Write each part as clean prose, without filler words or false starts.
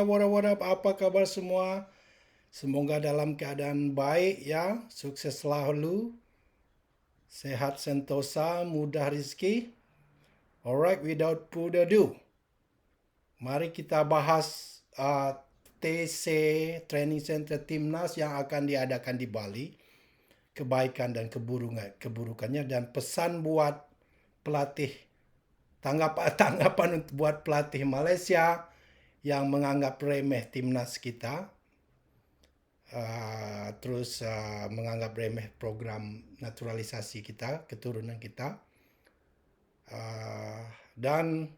What up? Apa kabar semua? Semoga dalam keadaan baik ya, sukses selalu, sehat sentosa, mudah rezeki. Alright, without further ado, mari kita bahas TC Training Center Timnas yang akan diadakan di Bali, kebaikan dan keburukannya dan pesan buat pelatih tanggapan buat pelatih Malaysia yang menganggap remeh timnas kita. Terus menganggap remeh program naturalisasi kita, keturunan kita, dan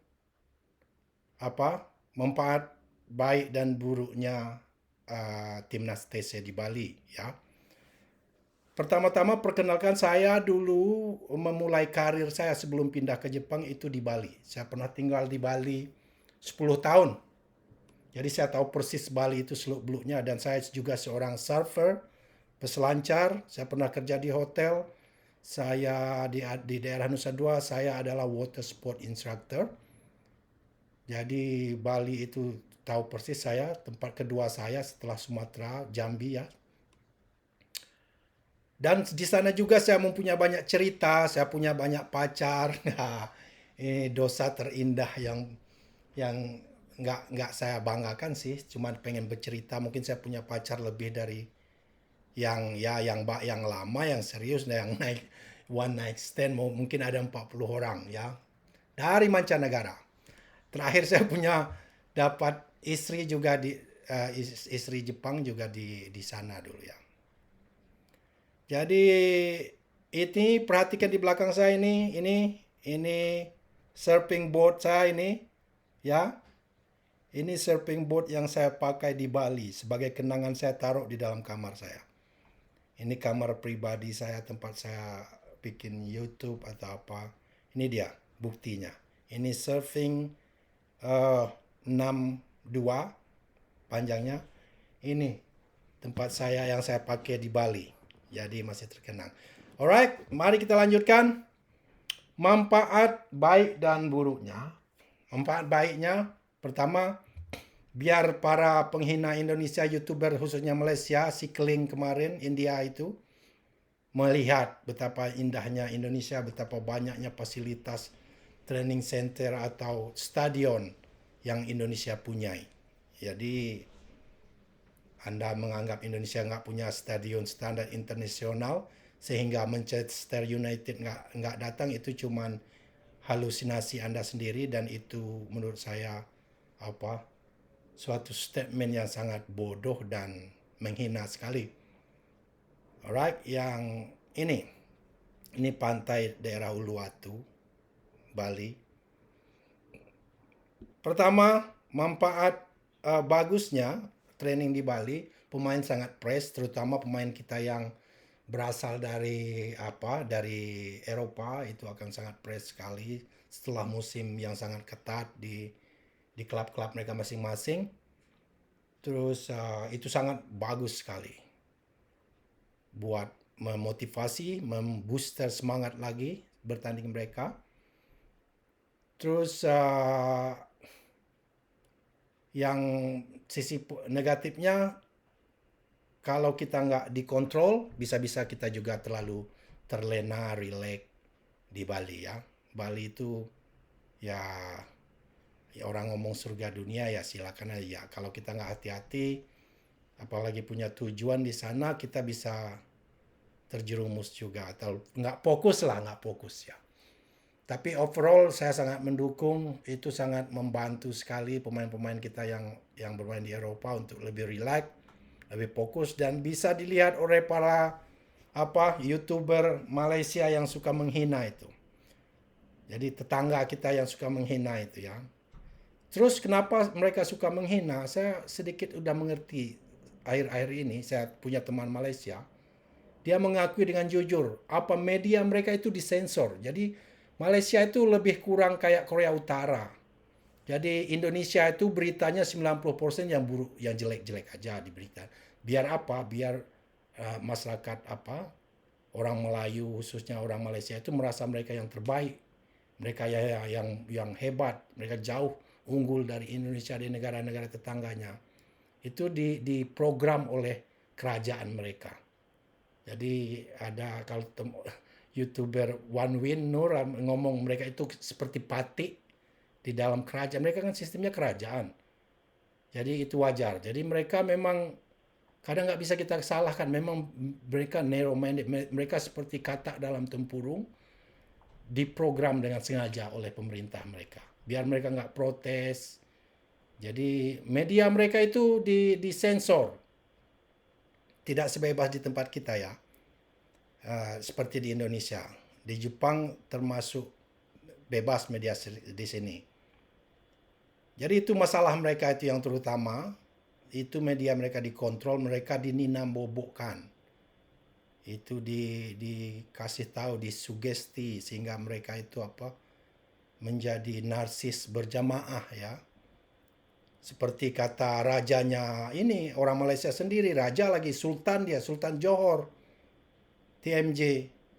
manfaat baik dan buruknya timnas TC di Bali ya. Pertama-tama perkenalkan, saya dulu memulai karir saya sebelum pindah ke Jepang itu di Bali. Saya pernah tinggal di Bali 10 tahun. Jadi saya tahu persis Bali itu seluk-beluknya, dan saya juga seorang surfer, peselancar. Saya pernah kerja di hotel. Saya di daerah Nusa Dua, saya adalah water sport instructor. Jadi Bali itu tahu persis saya, tempat kedua saya setelah Sumatera, Jambi ya. Dan di sana juga saya mempunyai banyak cerita, saya punya banyak pacar. Ini dosa terindah yang nggak saya banggakan sih, cuma pengen bercerita. Mungkin saya punya pacar lebih dari yang lama, yang serius, dan yang naik one night stand mungkin ada 40 orang ya, dari mancanegara. Terakhir saya punya dapat istri juga istri Jepang juga di sana dulu ya. Jadi ini perhatikan di belakang saya ini surfing board saya ini ya. Ini surfing board yang saya pakai di Bali sebagai kenangan, saya taruh di dalam kamar saya. Ini kamar pribadi saya, tempat saya bikin YouTube atau apa. Ini dia buktinya. Ini surfing 62 panjangnya. Ini tempat saya yang saya pakai di Bali. Jadi masih terkenang. Alright, mari kita lanjutkan. Manfaat baik dan buruknya. Manfaat baiknya, pertama, biar para penghina Indonesia, YouTuber khususnya Malaysia, si Keling kemarin, India itu, melihat betapa indahnya Indonesia, betapa banyaknya fasilitas training center atau stadion yang Indonesia punyai. Jadi Anda menganggap Indonesia nggak punya stadion standar internasional sehingga Manchester United nggak datang, itu cuman halusinasi Anda sendiri, dan itu menurut saya suatu statement yang sangat bodoh dan menghina sekali. Alright, yang ini pantai daerah Uluwatu, Bali. Pertama, manfaat bagusnya training di Bali, pemain sangat fresh, terutama pemain kita yang berasal dari Eropa, itu akan sangat fresh sekali setelah musim yang sangat ketat di klub-klub mereka masing-masing. Terus itu sangat bagus sekali buat memotivasi, membooster semangat lagi bertanding mereka. Terus yang sisi negatifnya, kalau kita nggak dikontrol, bisa-bisa kita juga terlalu terlena, relax di Bali ya. Bali itu ya orang ngomong surga dunia ya, silakan aja. Kalau kita nggak hati-hati, apalagi punya tujuan di sana, kita bisa terjerumus juga atau nggak fokus ya. Tapi overall saya sangat mendukung, itu sangat membantu sekali pemain-pemain kita yang bermain di Eropa untuk lebih relax, lebih fokus, dan bisa dilihat oleh para YouTuber Malaysia yang suka menghina itu. Jadi tetangga kita yang suka menghina itu ya. Terus kenapa mereka suka menghina? Saya sedikit udah mengerti akhir-akhir ini. Saya punya teman Malaysia. Dia mengakui dengan jujur, apa media mereka itu disensor. Jadi Malaysia itu lebih kurang kayak Korea Utara. Jadi Indonesia itu beritanya 90% yang buruk, yang jelek-jelek aja di berita. Biar apa? Biar masyarakat orang Melayu, khususnya orang Malaysia itu merasa mereka yang terbaik. Mereka yang hebat, mereka jauh unggul dari Indonesia di negara-negara tetangganya, itu diprogram oleh kerajaan mereka. Jadi ada kalau YouTuber One Win Nur ngomong mereka itu seperti pati di dalam kerajaan. Mereka kan sistemnya kerajaan. Jadi itu wajar. Jadi mereka memang kadang nggak bisa kita salahkan. Memang mereka narrow minded. Mereka seperti katak dalam tempurung diprogram dengan sengaja oleh pemerintah mereka. Biar mereka nggak protes. Jadi media mereka itu disensor. Tidak sebebas di tempat kita ya. Seperti di Indonesia. Di Jepang termasuk bebas media di sini. Jadi itu masalah mereka itu yang terutama. Itu media mereka dikontrol, mereka dininambobokkan. Itu dikasih tahu, disugesti sehingga mereka itu menjadi narsis berjamaah ya. Seperti kata rajanya ini orang Malaysia sendiri, raja lagi sultan dia, Sultan Johor. TMJ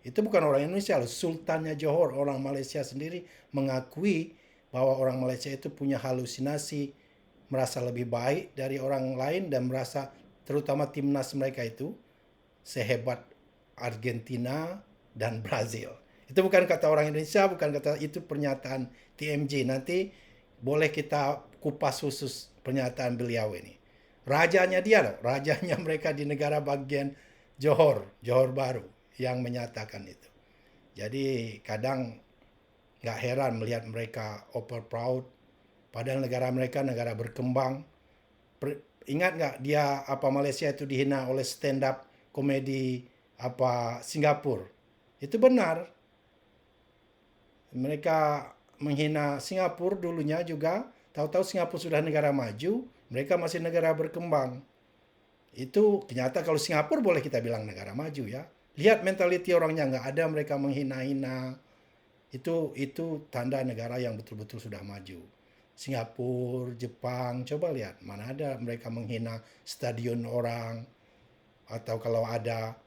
itu bukan orang Indonesia loh, sultannya Johor, orang Malaysia sendiri mengakui bahwa orang Malaysia itu punya halusinasi, merasa lebih baik dari orang lain dan merasa terutama timnas mereka itu sehebat Argentina dan Brazil. Itu bukan kata orang Indonesia, bukan kata, itu pernyataan TMJ. Nanti boleh kita kupas khusus pernyataan beliau ini. Rajanya dia loh, rajanya mereka di negara bagian Johor Baru yang menyatakan itu. Jadi kadang nggak heran melihat mereka over proud, padahal negara mereka negara berkembang. Ingat nggak dia Malaysia itu dihina oleh stand up komedi Singapura? Itu benar. Mereka menghina Singapura dulunya juga, tahu-tahu Singapura sudah negara maju, mereka masih negara berkembang. Itu ternyata kalau Singapura boleh kita bilang negara maju ya. Lihat mentaliti orangnya, nggak ada mereka menghina-hina. Itu tanda negara yang betul-betul sudah maju. Singapura, Jepang, coba lihat mana ada mereka menghina stadion orang, atau kalau ada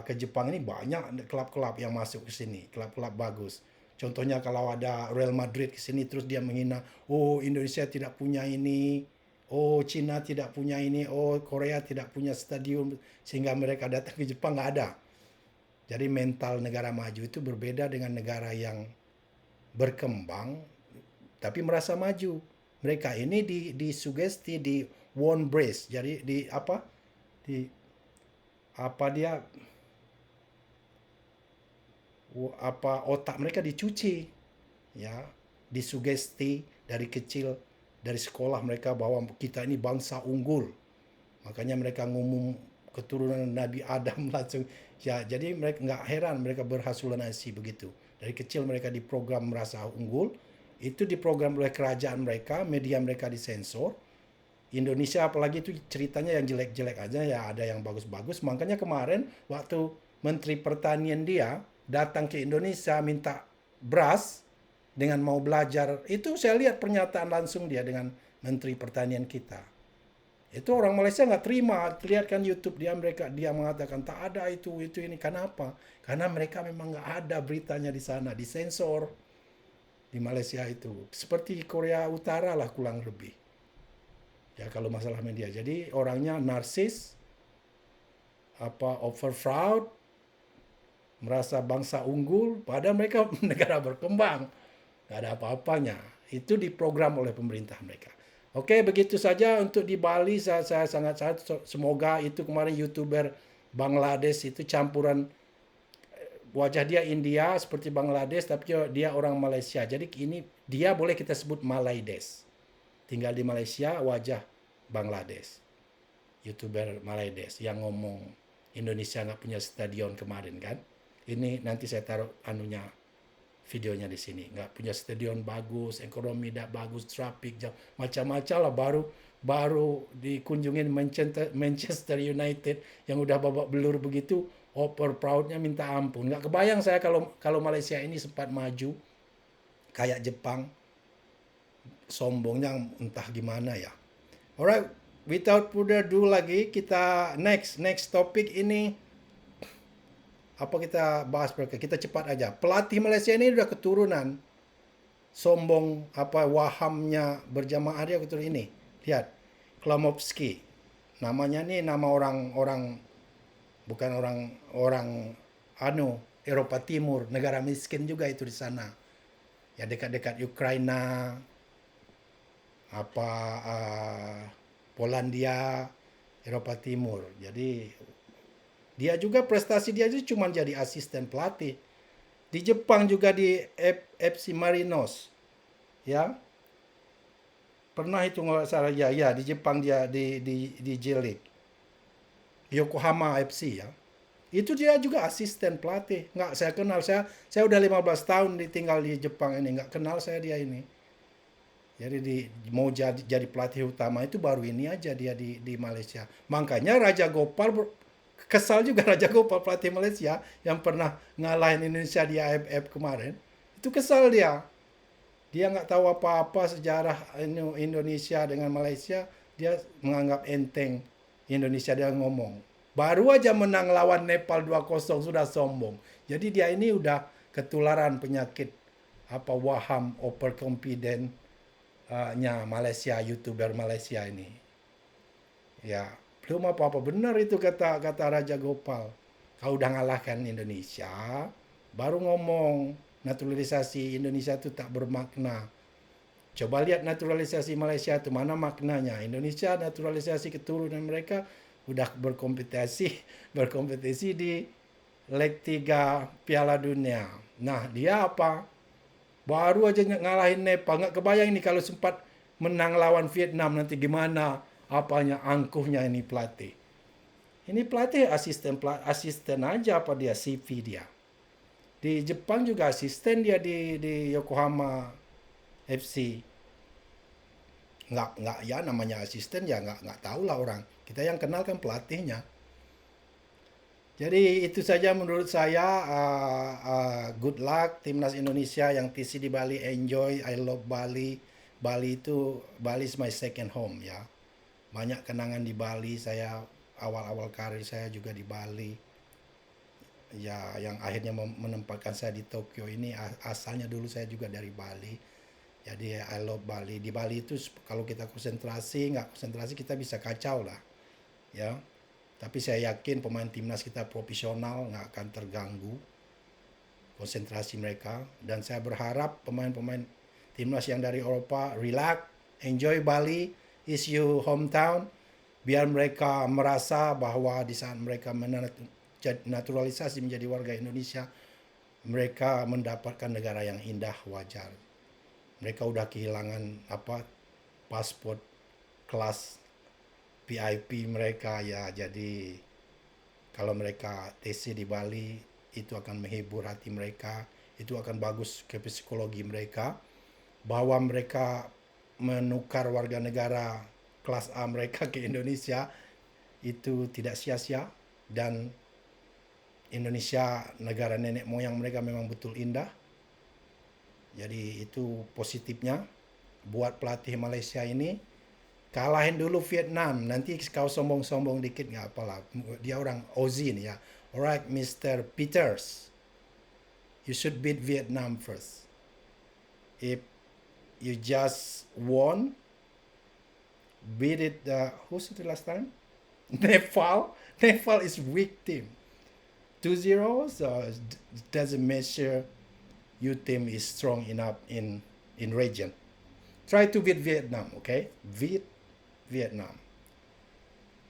ke Jepang ini banyak klub-klub yang masuk ke sini, klub-klub bagus. Contohnya kalau ada Real Madrid ke sini terus dia menghina, oh Indonesia tidak punya ini, oh Cina tidak punya ini, oh Korea tidak punya stadion sehingga mereka datang ke Jepang, nggak ada. Jadi mental negara maju itu berbeda dengan negara yang berkembang tapi merasa maju. Mereka ini disugesti, di warm brace. Jadi dia otak mereka dicuci ya, disugesti dari kecil, dari sekolah mereka bahwa kita ini bangsa unggul. Makanya mereka ngomong keturunan Nabi Adam langsung ya. Jadi mereka nggak heran mereka berhalusinasi begitu. Dari kecil mereka diprogram merasa unggul. Itu diprogram oleh kerajaan mereka, media mereka disensor. Indonesia apalagi itu ceritanya yang jelek-jelek aja ya, ada yang bagus-bagus. Makanya kemarin waktu Menteri Pertanian dia datang ke Indonesia minta beras dengan mau belajar, itu saya lihat pernyataan langsung dia dengan Menteri Pertanian kita. Itu orang Malaysia nggak terima, lihat kan YouTube dia mengatakan tak ada itu ini. Kenapa? Karena mereka memang nggak ada beritanya di sana, disensor di Malaysia itu. Seperti Korea Utara lah kurang lebih. Ya kalau masalah media. Jadi orangnya narsis, over proud, merasa bangsa unggul, padahal mereka negara berkembang. Nggak ada apa-apanya. Itu diprogram oleh pemerintah mereka. Oke, begitu saja untuk di Bali. Saya sangat semoga itu kemarin YouTuber Bangladesh itu campuran wajah dia India seperti Bangladesh, tapi dia orang Malaysia. Jadi ini dia boleh kita sebut Malaides. Tinggal di Malaysia, wajah Bangladesh. YouTuber Malaides yang ngomong Indonesia nggak punya stadion kemarin kan. Ini nanti saya taruh videonya di sini. Nggak punya stadion bagus, ekonomi tidak bagus, traffic jam, macam-macam lah. Baru dikunjungin Manchester United yang udah babak belur begitu, over proudnya minta ampun. Nggak kebayang saya kalau Malaysia ini sempat maju kayak Jepang, sombongnya entah gimana ya. Alright, without further ado lagi, kita next topik ini. Kita bahas mereka, kita cepat aja. Pelatih Malaysia ini udah keturunan sombong apa wahamnya berjamaah dia betul ini. Lihat, Klamovski. Namanya nih nama orang-orang, bukan orang Eropa Timur, negara miskin juga itu di sana. Ya dekat-dekat Ukraina, apa Polandia, Eropa Timur. Jadi dia juga prestasi dia itu cuma jadi asisten pelatih. Di Jepang juga di FC Marinos, ya. Pernah itu nggak salah ya, di Jepang dia di J League. Yokohama FC ya. Itu dia juga asisten pelatih. Nggak saya kenal, saya udah 15 tahun tinggal di Jepang ini, nggak kenal saya dia ini. Jadi mau jadi pelatih utama itu baru ini aja dia di Malaysia. Makanya Raja Gopal kesal juga Raja Gopal pelatih Malaysia yang pernah ngalahin Indonesia di AFF kemarin. Itu kesal dia. Dia nggak tahu apa-apa sejarah Indonesia dengan Malaysia. Dia menganggap enteng Indonesia, dia ngomong. Baru aja menang lawan Nepal 2-0 sudah sombong. Jadi dia ini udah ketularan penyakit apa waham overconfident nya Malaysia, YouTuber Malaysia ini. Ya, belum apa-apa benar itu kata Raja Gopal. Kau udah ngalahkan Indonesia, baru ngomong naturalisasi Indonesia itu tak bermakna. Coba lihat naturalisasi Malaysia itu mana maknanya. Indonesia naturalisasi keturunan mereka udah berkompetisi di leg 3 Piala Dunia. Nah, dia apa? Baru aja ngalahin Nepal. Nggak kebayang ini kalau sempat menang lawan Vietnam nanti gimana apanya angkuhnya ini pelatih. Ini pelatih asisten aja apa dia CV dia. Di Jepang juga asisten dia di Yokohama FC. Nggak ya namanya asisten ya nggak tahu lah orang. Kita yang kenal kan pelatihnya. Jadi itu saja menurut saya. Good luck timnas Indonesia yang TC di Bali. Enjoy, I love Bali. Bali is my second home ya. Banyak kenangan di Bali. Saya awal-awal karir saya juga di Bali. Ya yang akhirnya menempatkan saya di Tokyo ini asalnya dulu saya juga dari Bali. Jadi I love Bali. Di Bali itu kalau kita nggak konsentrasi kita bisa kacau lah. Ya. Tapi saya yakin pemain timnas kita profesional, nggak akan terganggu konsentrasi mereka. Dan saya berharap pemain-pemain timnas yang dari Eropa relax, enjoy Bali, is your hometown. Biar mereka merasa bahwa di saat mereka naturalisasi menjadi warga Indonesia, mereka mendapatkan negara yang indah, wajar. Mereka udah kehilangan paspor kelas VIP mereka ya, jadi kalau mereka TC di Bali itu akan menghibur hati mereka, itu akan bagus ke psikologi mereka, bahwa mereka menukar warga negara kelas A mereka ke Indonesia itu tidak sia-sia, dan Indonesia negara nenek moyang mereka memang betul indah. Jadi itu positifnya buat pelatih Malaysia ini. Kalahin dulu Vietnam, nanti kau sombong-sombong dikit nggak apalah. Dia orang Aussie nih ya. Alright, Mr. Peters, you should beat Vietnam first. If you just won, beat it. Who's the last time? Nepal. Nepal is weak team. 2-0, so doesn't measure your team is strong enough in region. Try to beat Vietnam, okay? Vietnam.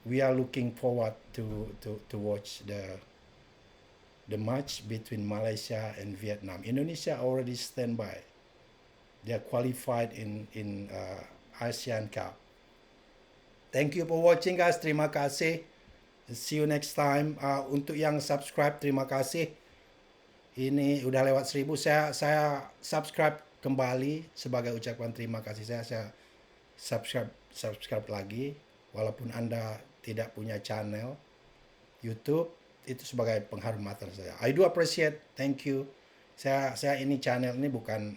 We are looking forward to watch the match between Malaysia and Vietnam. Indonesia already stand by. They are qualified in ASEAN Cup. Thank you for watching guys. Terima kasih. See you next time. Untuk yang subscribe terima kasih. Ini udah lewat 1000. Saya subscribe kembali sebagai ucapan terima kasih. Saya subscribe lagi, walaupun Anda tidak punya channel YouTube, itu sebagai penghormatan saya. I do appreciate, thank you. Saya ini channel ini bukan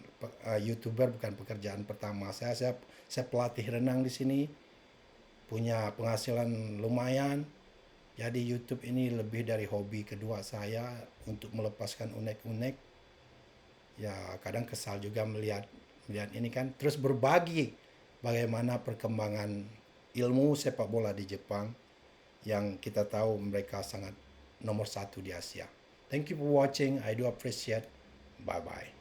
YouTuber, bukan pekerjaan pertama saya pelatih renang di sini, punya penghasilan lumayan. Jadi YouTube ini lebih dari hobi kedua saya untuk melepaskan unek-unek. Ya kadang kesal juga melihat lihat ini kan, terus berbagi bagaimana perkembangan ilmu sepak bola di Jepang yang kita tahu mereka sangat nomor satu di Asia. Thank you for watching. I do appreciate. Bye bye.